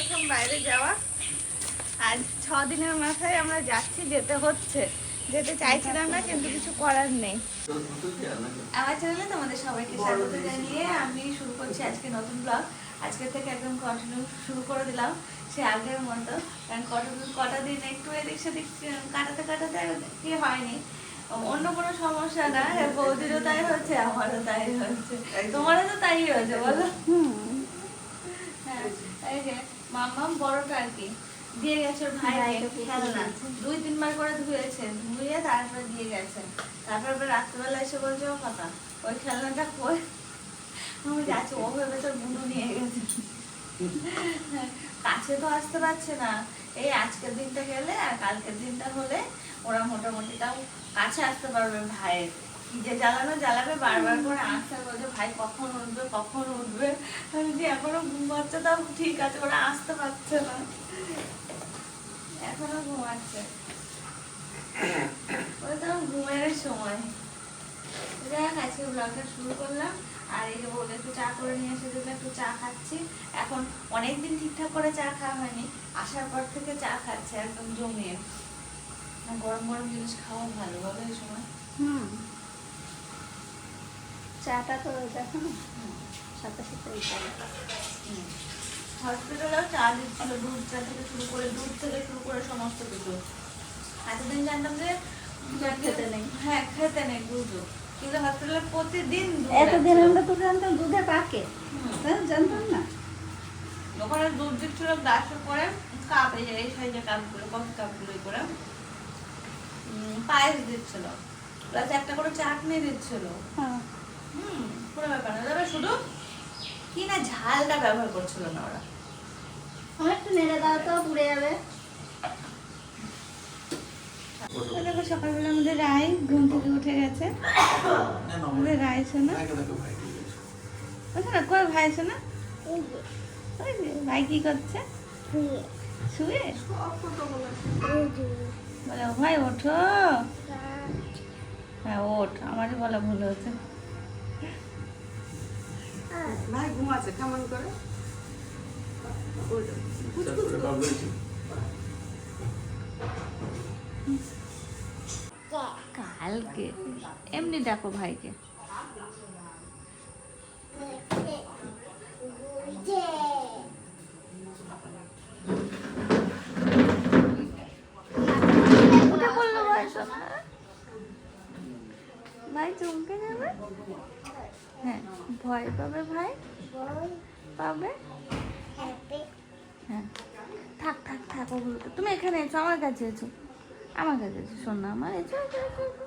প্রথম বাইরে যাওয়া। আজ 6 দিনের মাথায় আমরা যাচ্ছি, যেতে হচ্ছে। যেতে চাইছিলাম না, কিন্তু কিছু করার নেই। আমার চ্যানেলে তোমাদের সবাইকে স্বাগত জানিয়ে আমি শুরু করছি আজকে নতুন ব্লগ। আজকে থেকে একদম কন্টিনিউ শুরু করে দিলাম সে আগের মতো। কারণ কটা দিন একটু এদিক সেদিক কাটাতে কাটাতে কি হয়নি, অন্য কোনো সমস্যা না। বৌদিরও তাই হচ্ছে, আমারও তাই হচ্ছে, তোমারও তো তাই হয়েছে বলো। হ্যাঁ, এই যে মাম্মাম বড়টা আর কি দিয়ে গেছে ওর ভাইকে খেলনা, 2-3 বার করে ধুয়েছে, ধুয়ে তারপরে দিয়ে গেছে। তারপর রাত্রেবেলা এসে বলছে ও কথা ওই খেলনাটা কই। আমি যাচ্ছি, ও ভেবে তোর বুনু নিয়ে গেছে। কাছে তো আসতে পারছে না, এই আজকের দিনটা গেলে আর কালকের দিনটা হলে ওরা মোটামুটি তাও কাছে আসতে পারবে ভাইয়ের। কি যে জ্বালাবে বারবার করে আসতে বলছে ভাই কখন উঠবে কখন উঠবে। আমি যে এখনো ঘুমাচ্ছে, তাও ঠিক আছে, ওরা আসতে পারছে না, এখনো ঘুমাচ্ছে, ওরা তো ঘুমের সময়। যাই হোক, আজকে ব্লগটা শুরু করলাম। আর এই যে বলে একটু চা করে নিয়ে এসে দিলে, একটু চা খাচ্ছি। এখন অনেকদিন ঠিকঠাক করে চা খাওয়া হয়নি, আসার পর থেকে চা খাচ্ছে একদম জমিয়ে। গরম গরম জিনিস খাওয়া ভালো বলো এই সময়। চাটা তো দেখো না, সাথে সাথে হসপিটালেও চা দিচ্ছিল, দুধ চা থেকে শুরু করে সমস্ত কিছু। এতদিন জানতাম যে খেতে নেই। হ্যাঁ, খেতে নেই দুধও, কিন্তু হসপিটালে প্রতিদিন এতদিন আমরা তো জানতাম দুধে পাকে, জানতাম না। ওখানে দুধ দিচ্ছিল গ্লাসে করে, কাপ, এই সাইজের কাপগুলো, কফি কাপগুলো করে পায়েস দিচ্ছিল, প্লাস একটা করে চাটনি দিচ্ছিল। পুরো ব্যাপার না, তবে শুধু কি না ঝালটা ব্যবহার করছিল না ওরা। একটু নেড়ে দাও তো, পুড়ে যাবে। দেখো সকালবেলা আমাদের রায় ঘুম থেকে উঠে গেছে। আমাদের রায় শোনা, না কই ভাই শোনা, ভাই কি করছে? শুয়ে বলে ভাই ওঠো। হ্যাঁ ওঠ, আমারই বলা ভুল হচ্ছে। ভাই ঘুমাচ্ছে কেমন করে? কালকে এমনি ডাকো ভাইকে। উঠে পড়লো ভাই শোনা, ভাই চমকে যাবে। হ্যাঁ, ভয় পাবে ভাই, পাবে। হ্যাঁ, থাক থাক থাক, ওগুলো তুমি এখানে এসো, আমার কাছে এসো, আমার কাছে এসো শোনা আমার, এসো এসো এসো এসো।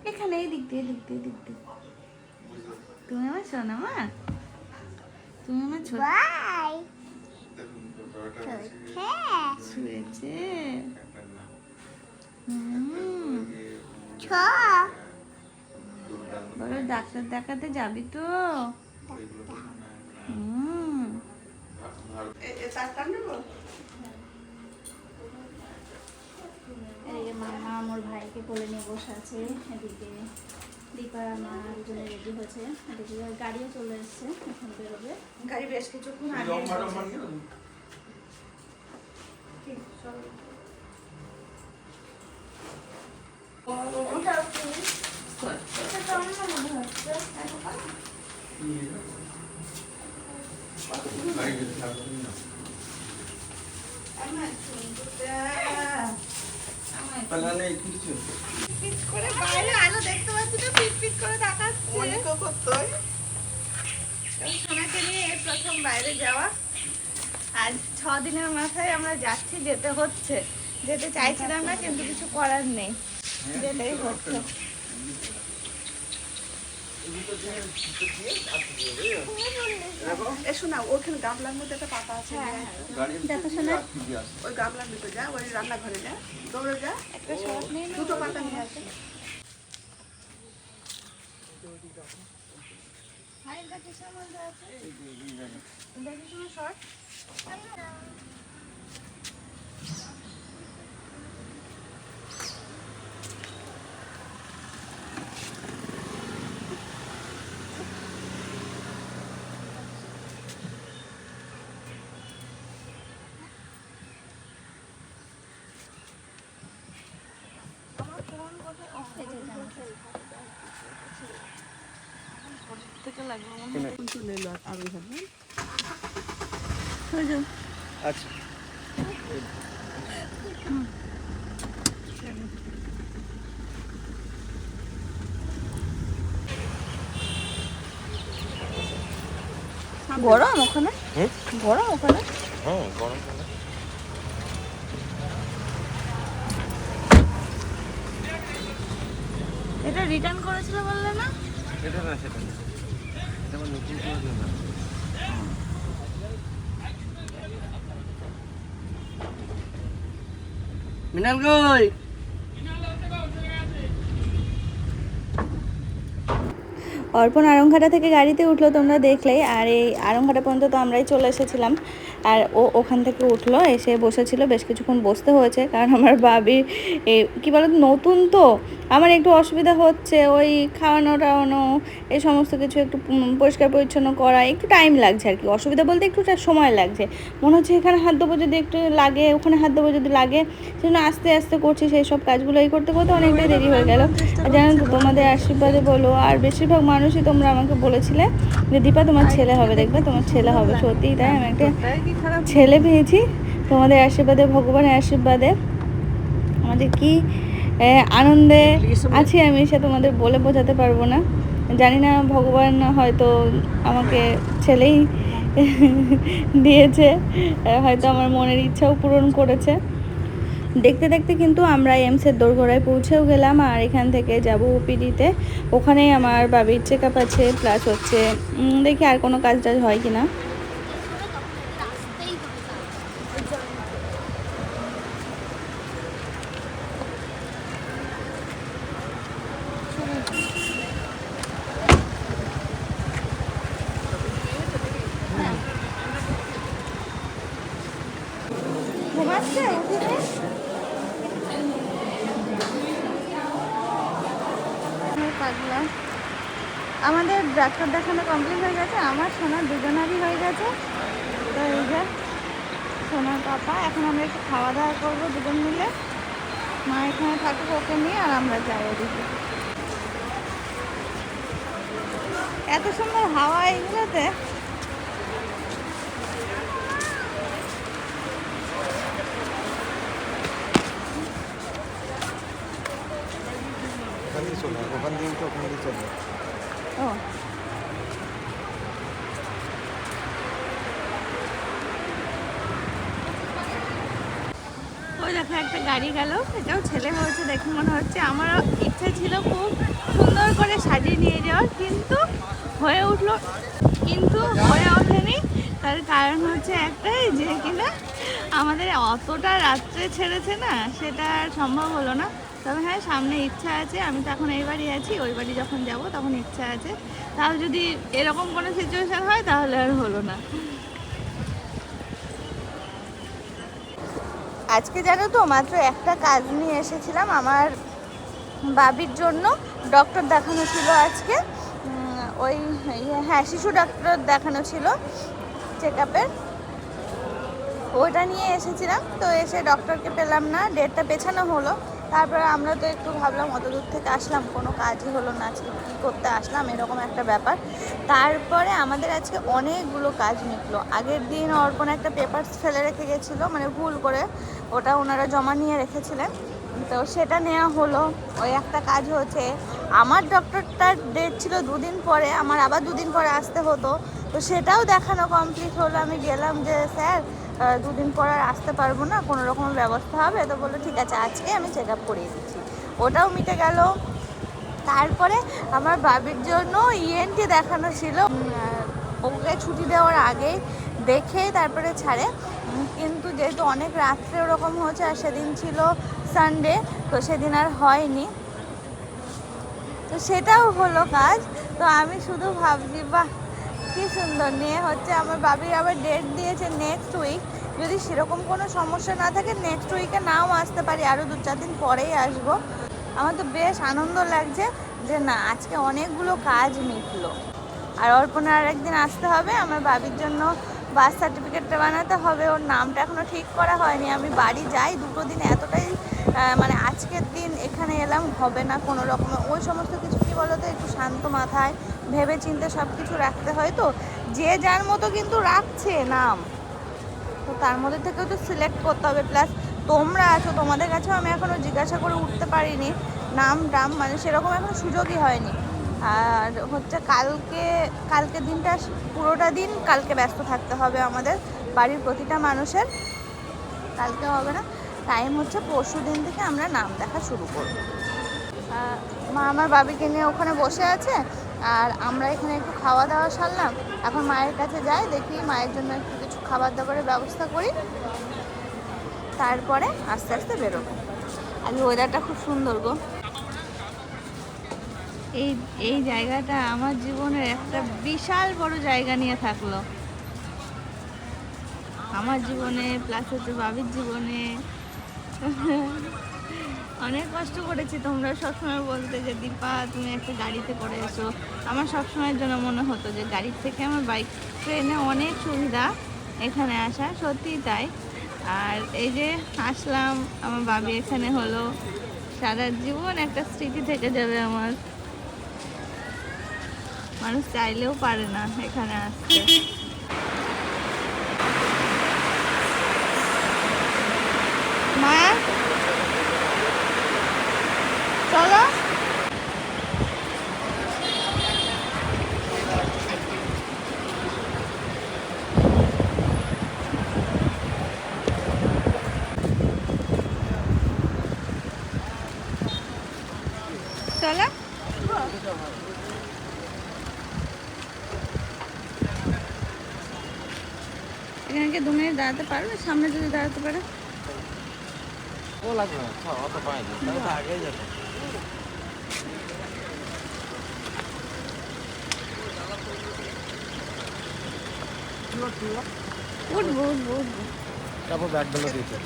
এখানে এই দিক দিয়ে তুমি আমার শোনা মা, তুমি আমার ছোট শুয়েছে। বলো ডাক্তার দেখাতে যাবি তো? এই যে মামা আমার ভাইকে কোলে নিয়ে বসে আছে, এদিকে দীপা মা দুজনে রেডি হয়েছে, এদিকে গাড়িও চলে এসছে, এখন বেরোবে। গাড়ি বেশ কিছুক্ষণ আগে আলো দেখতে পাচ্ছি তো, পিট করে তাকাচ্ছে। সোনাকে নিয়ে এই প্রথম বাইরে যাওয়া। আজ 6 দিনের মাথায় আমরা যাচ্ছি, যেতে হচ্ছে। যেতে চাইছিলাম না, কিন্তু কিছু করার নেই, যেতেই হচ্ছে। এসো না, ওখানে গামলার মধ্যে একটা পাতা আছে, দেখো শোনা, ওই গামলার ভিতরে যা, ওই রান্নাঘরে যা, দৌড়ে যা, একটা শর্ট নেই, দুটো পাতা নিয়ে আসে। শর্ট থেকে লাগবে চলে এলো আর ওই হবে আচ্ছা গরম ওখানে, গরম ওখানে। হ্যাঁ গরম করে এটা রিটার্ন করেছিল বললে না? সেটা না এটা আমার নতুন করে দিন না মিনাল কই অর্পণ আরংঘাটা থেকে গাড়িতে উঠলো, তোমরা দেখলেই। আর এই আরংঘাটা পর্যন্ত তো আমরাই চলে এসেছিলাম, আর ও ওখান থেকে উঠলো, এসে বসেছিল। বেশ কিছুক্ষণ বসতে হয়েছে, কারণ আমার বাবির কী বলো নতুন তো, আমার একটু অসুবিধা হচ্ছে ওই খাওয়ানো টাওয়ানো এই সমস্ত কিছু একটু পরিষ্কার পরিচ্ছন্ন করা একটু টাইম লাগছে আর কি। অসুবিধা বলতে একটুটা সময় লাগছে, মনে হচ্ছে এখানে হাত দেবো যদি একটু লাগে, ওখানে হাত দেবো যদি লাগে, সেজন্য আস্তে আস্তে করছি। সেই সব কাজগুলো এই করতে করতে অনেকটাই দেরি হয়ে গেল। আর জানো তো, তোমাদের আশীর্বাদে বলো, আর বেশিরভাগ মানুষই তোমরা আমাকে বলেছিলে যে দীপা তোমার ছেলে হবে, দেখবে তোমার ছেলে হবে। সত্যিই তাই, আমি একটা ছেলে পেয়েছি তোমাদের আশীর্বাদে, ভগবানের আশীর্বাদে। আমাদের কি আনন্দে আছি আমি, সে তোমাদের বলে বোঝাতে পারবো না। জানি না, ভগবান হয়তো আমাকে ছেলেই দিয়েছে, হয়তো আমার মনের ইচ্ছাও পূরণ করেছে। দেখতে দেখতে কিন্তু আমরা এমসের দোরগোড়ায় পৌঁছেও গেলাম, আর এখান থেকে যাব ওপিডিতে। ওখানেই আমার বাবির চেক আপ আছে, প্লাস হচ্ছে দেখি আর কোনো কাজ টাজ হয় কি না। ঘুমাচ্ছে উঠিনি? পাগলা। আমাদের ডাক্তার দেখানো কমপ্লিট হয়ে গেছে, আমার সোনার দুজনারই হয়ে গেছে। তো এই যে সোনার পাপা, এখন আমরা একটু খাওয়া দাওয়া করবো দুজন মিলে। মা এখানে থাকুক, ওকে নিয়ে, আর আমরা যাই ওদিকে। এত সুন্দর হাওয়া এইগুলোতে। ওখান দিয়ে উঠে ওখান দিয়ে চলে ও ওই দেখো একটা গাড়ি গেল, এটাও ছেলে হয়েছে দেখে মনে হচ্ছে। আমারও ইচ্ছা ছিল খুব সুন্দর করে সাজিয়ে নিয়ে যাওয়ার, কিন্তু হয়ে উঠলো, কিন্তু হয়ে ওঠেনি। তার কারণ হচ্ছে একটাই, যে কিনা আমাদের অতটা রাত্রে ছেড়েছে না, সেটা আর সম্ভব হলো না। তবে হ্যাঁ, সামনে ইচ্ছা আছে। আমি তো এখন এই বাড়ি আছি, ওই বাড়ি যখন যাব তখন ইচ্ছা আছে। তাও যদি এরকম কোনো সিচুয়েশান হয় তাহলে আর হলো না। আজকে জানো তো, মাত্র একটা কাজ নিয়ে এসেছিলাম। আমার বাবির জন্য ডক্টর দেখানো ছিল আজকে, ওই হ্যাঁ শিশু ডাক্তার দেখানো ছিল চেক আপের, ওইটা নিয়ে এসেছিলাম। তো এসে ডক্টরকে পেলাম না, ডেটটা পেছানো হলো। তারপরে আমরা তো একটু ভাবলাম, অত দূর থেকে আসলাম, কোনো কাজই হলো না, আজকে কী করতে আসলাম, এরকম একটা ব্যাপার। তারপরে আমাদের আজকে অনেকগুলো কাজ মিটলো। আগের দিন অর্পণ একটা পেপারস ফেলে রেখে গেছিলো, মানে ভুল করে, ওটা ওনারা জমা নিয়ে রেখেছিলেন, তো সেটা নেওয়া হলো। ওই একটা কাজ হচ্ছে। আমার ডক্টরটার ডেট ছিল 2 দিন পরে, আমার আবার 2 দিন পরে আসতে হতো, তো সেটাও দেখানো কমপ্লিট হলো। আমি গেলাম যে স্যার 2 দিন পর আর আসতে পারবো না, কোনো রকম ব্যবস্থা হবে? তো বললো ঠিক আছে, আজকে আমি চেক আপ করিয়ে দিচ্ছি। ওটাও মিটে গেল। তারপরে আমার বাবির জন্য ইএনটি দেখানো ছিল, ওকে ছুটি দেওয়ার আগে দেখে তারপরে ছাড়ে, কিন্তু যেহেতু অনেক রাত্রে ওরকম হচ্ছে, আর সেদিন ছিল সানডে, তো সেদিন আর হয়নি। তো সেটাও হলো কাজ। তো আমি শুধু ভাবছি, বাহ কি সুন্দর নিয়ে হচ্ছে। আমার বাবির আবার ডেট দিয়েছে নেক্সট উইক, যদি সেরকম কোনো সমস্যা না থাকে নেক্সট উইকে নাও আসতে পারি, আরও 2-4 দিন পরেই আসবো। আমার তো বেশ আনন্দ লাগছে যে না, আজকে অনেকগুলো কাজ মিটলো। আর অর্পণের আরেকদিন আসতে হবে, আমার বাবির জন্য বার্থ সার্টিফিকেটটা বানাতে হবে। ওর নামটা এখনও ঠিক করা হয়নি। আমি বাড়ি যাই 2 দিন, এতটাই মানে আজকের দিন এখানে এলাম হবে না কোনো রকমের ওই সমস্ত কিছু কী বলো তো, একটু শান্ত মাথায় ভেবে চিন্তে সব কিছু রাখতে হয়। তো যে যার মতো কিন্তু রাখছে নাম, তো তার মধ্যে থেকেও তো সিলেক্ট করতে হবে। প্লাস তোমরা আছো, তোমাদের কাছেও আমি এখনও জিজ্ঞাসা করে উঠতে পারিনি নাম টাম, মানে সেরকম এখনো সুযোগই হয়নি। আর হচ্ছে কালকে দিনটা পুরোটা দিন কালকে ব্যস্ত থাকতে হবে আমাদের বাড়ির প্রতিটা মানুষের, কালকে হবে না। টাইম হচ্ছে পরশু দিন থেকে আমরা নাম দেখা শুরু করব। মা আমার বাবিকে নিয়ে ওখানে বসে আছে, আর আমরা এখানে একটু খাওয়া দাওয়া সারলাম। এখন মায়ের কাছে যাই, দেখি মায়ের জন্য একটু কিছু খাবার দাবারের ব্যবস্থা করি, তারপরে আস্তে আস্তে বেরোবো। আর ওয়েদারটা খুব সুন্দর গো। এই জায়গাটা আমার জীবনের একটা বিশাল বড় জায়গা নিয়ে থাকলো, আমার জীবনে প্লাস হচ্ছে বাবির জীবনে। অনেক কষ্ট করেছি, তোমরা সবসময় বলতে যে দীপা তুমি একটা গাড়িতে করে এসো। আমার সবসময়ের জন্য মনে হতো যে গাড়ির থেকে আমার বাইক ট্রেনে অনেক সুবিধা এখানে আসা, সত্যিই তাই। আর এই যে আসলাম, আমার বাবি এখানে হলো, সারা জীবন একটা স্মৃতি থেকে যাবে আমার। মানুষ চাইলেও পারে না এখানে আসতে। মা চলো, চলো। এখানে কি 2 মিনিট দাঁড়াতে পারবে? সামনে যদি দাঁড়াতে পারে। ও লাগবে না, অত পায় না, তাহলে তো আগেই যাবে। উঠবো। তারপর ব্যাগগুলো দিতে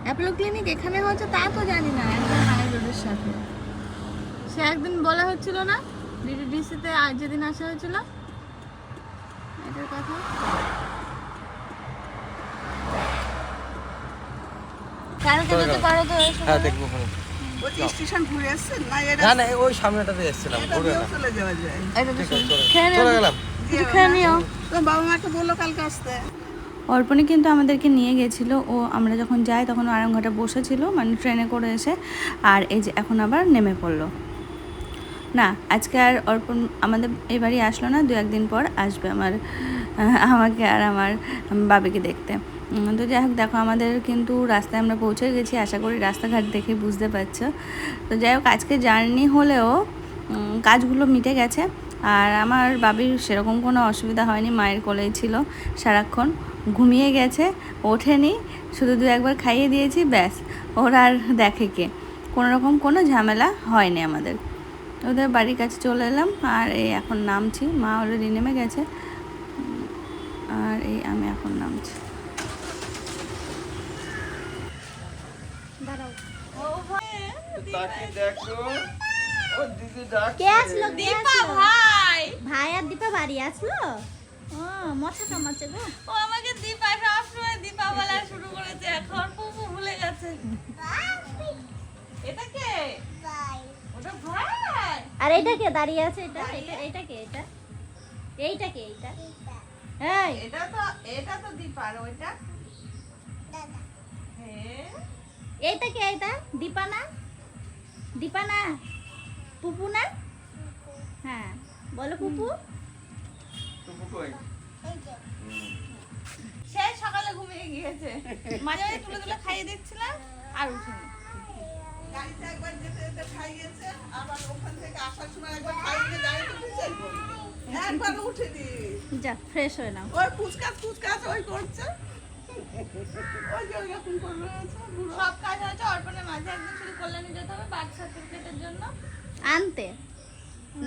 অ্যাপোলো ক্লিনিক এখানে হচ্ছে তা তো জানি না, একদম হাই রোডের সাথে। সে একদিন বলা হচ্ছিল না ডিডিডিসিতে, আজ যেদিন আসা হয়েছিল এটার কথা। কালকে যেতে পারো তো? হ্যাঁ দেখবো। ওই স্টেশন ঘুরে আসছেন না? না না, ওই সামনেটাতে এসেছিলাম, ঘুরে না। চলে যাওয়া যায়। চলে গেলাম। খেয়ে নিও। তো বাবা মাকে বললো কালকে আসতে। অর্পণী কিন্তু আমাদেরকে নিয়ে গেছিলো, ও আমরা যখন যাই তখন আরামঘাটে বসেছিল, মানে ট্রেনে করে এসে। আর এই যে এখন আবার নেমে পড়লো। না আজকে আর অর্পণ আমাদের এবারই আসলো না, 2-1 দিন পর আসবে আমাকে আর আমার বাবিকে দেখতে। তো যাই হোক, দেখো আমাদের কিন্তু রাস্তায় আমরা পৌঁছে গেছি, আশা করি রাস্তাঘাট দেখে বুঝতে পারছো। তো যাই হোক, আজকে জার্নি হলেও কাজগুলো মিটে গেছে। আর আমার বাবির সেরকম কোনো অসুবিধা হয়নি, মায়ের কোলেই ছিল সারাক্ষণ, ঘুমিয়ে গেছে, ওঠেনি, শুধু 2-1 বার খাইয়ে দিয়েছি, ব্যাস। ওর আর দেখে কে, কোনো রকম কোনো ঝামেলা হয়নি আমাদের। ওদের বাড়ির কাছে চলে এলাম, আর এই এখন নামছি। মা অলরেডি নেমে গেছে, আর এই আমি এখন নামছি। কে আসলো? দীপা ভাই। ভাই আর দীপা বাড়ি আসলো? ও মশা কামাচ্ছে গো। ও আমাকে দীপা সবসময় দীপা বলা শুরু করেছে, এখন পুপু ভুলে গেছে। এটা কে? ওটা ভাই। আর এইটা কে দাঁড়িয়ে আছে? এইটা কে? এইটা কে? এই এটা তো দীপার, ওইটা দাদা। হ্যাঁ। এইটা কে? এইটা দীপা না? দীপা না? পুপু না? হ্যাঁ বলো পুপু। সে সকালে ঘুমিয়ে গিয়েছে, মাঝে মাঝে তুলে তুলে খাইয়ে দিচ্ছিলাম, আর উঠেনি। গাড়িতে একবার যেতে যেতে খাইয়েছে, আবার ওখান থেকে আসার সময় একবার খাইয়ে গাড়িতে উঠেছে, একবার উঠেনি। যা ফ্রেশ হয়ে নাও। ওই ফুচকাচ ওই করছে, ওই যে ওইরকম করে রয়েছে। সব কাজ হয়েছে, অর্পণের মাঝে একদিন শুধু কল্যাণী যেতে হবে বার্থ সার্টিফিকেটের জন্য। আনতে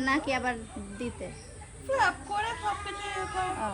নাকি আবার দিতে? ফিল আপ করে সব কিছু ও